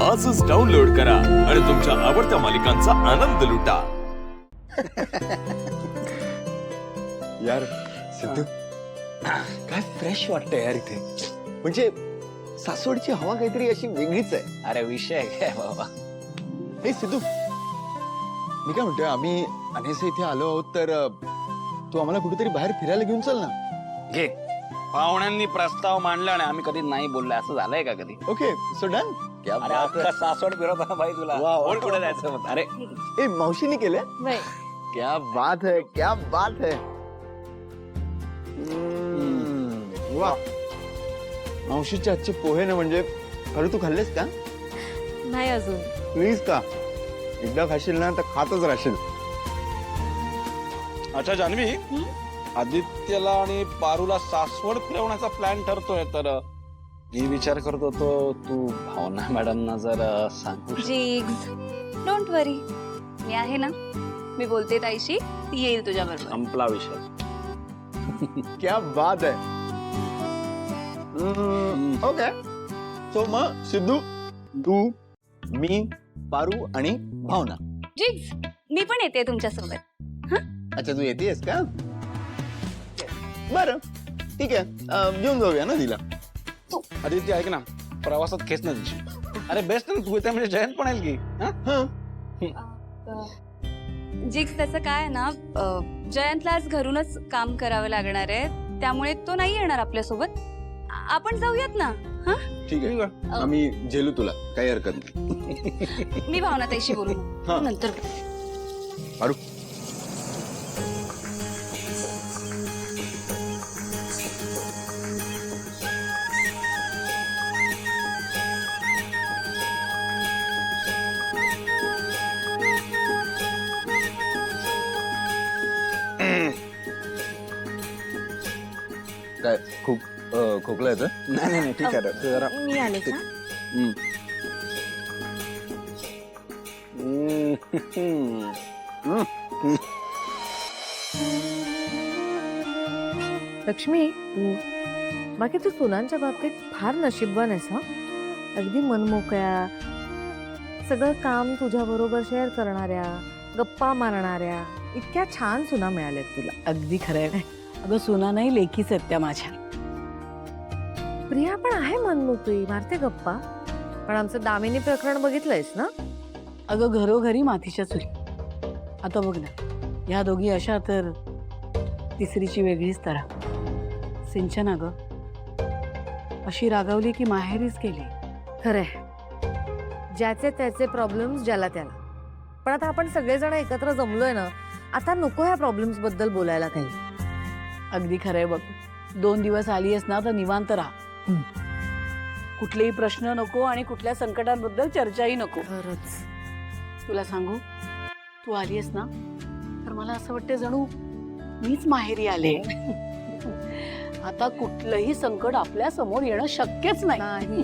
आजच डाउनलोड करा आणि तुमच्या आवडत्या मालिकांचा आनंद लुटा। यार सिद्धू, काय फ्रेश वाटतंय यार इथे। म्हणजे सासवडची हवा काहीतरी अशी वेगळीच आहे। अरे विषय काय बाबा। हे सिद्धू, मी काय म्हणतोय, आम्ही अनेसे इथे आलो आहोत तर तू आम्हाला कुठेतरी बाहेर फिरायला घेऊन चल ना। घे, पाहुण्यांनी प्रस्ताव मांडला आणि आम्ही कधी नाही बोललो, असं झालंय का कधी? Okay, so done. क्या अरे बात है। अख्खा सासवड फिरवता भाई तुला। वा, वा, बोल वा, कुठे वा। जायचं मग? अरे ए मौशीने केले? क्या बात है, क्या बात है। वाह, मावशीच्या हातचे पोहे ना, म्हणजे खरं तू खाल्लेस का? नाही अजून। प्लीज का, एकदा खाशील ना तर खातच राहशील। अच्छा जान्हवी, आदित्यला आणि पारूला सासवड फिरवण्याचा प्लॅन ठरतोय, तर मी विचार करत होतो तू भावना मॅडमना जर सांगू जिग्स, डोंट वरी, मी आहे ना। मी बोलते ताईशी, ती येईल तुझ्या बरोबर। संपला विषय। क्या बात है। ओके, सो मग सिद्धू, तू, मी, पारू आणि भावना। जिग्स, मी पण येते तुमच्या सोबत। अच्छा, तू येतेस का? बरं, ठीक आहे, घेऊन जाऊया ना तिला। आदित्य ऐक ना, प्रवासात खेच ना तिची। अरे बेस्ट ना, तू येते म्हणजे जयंत पण येईल की? हा, जिग्स, त्याचं काय आहे ना, जयंतला आज घरूनच काम करावं लागणार आहे, त्यामुळे तो नाही येणार आपल्यासोबत। आपण जाऊयात ना? हा, ठीक आहे, आम्ही झेलू तुला, काही हरकत नाही। मी भावना ताईशी बोलू हा. नंतर। पारू, काय खूप खोकला येतं? नाही नाही नाही, ठीक आहे रे. तू जरा मी आले का? लक्ष्मी, बाकी तू सुनांच्या बाबतीत फार नशीबवान आहेस. हा, अगदी मनमोकळ्या, सगळं काम तुझ्या बरोबर शेअर करणाऱ्या, गप्पा मारणाऱ्या, इतक्या छान सुना मिळाल्यात तुला. अगदी खरंय. अगं सुना नाही, लेकीच आहेत त्या माझ्या. प्रिया पण आहे मनमोकळी, मारते गप्पा, पण आमचं दामिनी प्रकरण बघितलंयस ना? अगं घरोघरी मातीच्या चुली. आता बघ ना, ह्या दोघी अशा तर तिसरीची वेगळीच तरा. सिंचन अगं अशी रागावली की माहेरीच गेली. खरंय, ज्याचे त्याचे प्रॉब्लेम्स ज्याला त्याला. पण आता आपण सगळेजण एकत्र जमलोय ना, आता नको ह्या प्रॉब्लेम्स बद्दल बोलायला काही. अगदी खरंय बघ, 2 दिवस आलीयस ना तर निवांत राहा. कुठलेही प्रश्न नको आणि कुठल्या संकटांबद्दल चर्चाही नको. खरंच. तुला सांगू, तू आलीयस ना तर मला असं वाटतं जणू मीच माहेरी आले. आता कुठलंही संकट आपल्या समोर येणं शक्यच नाही.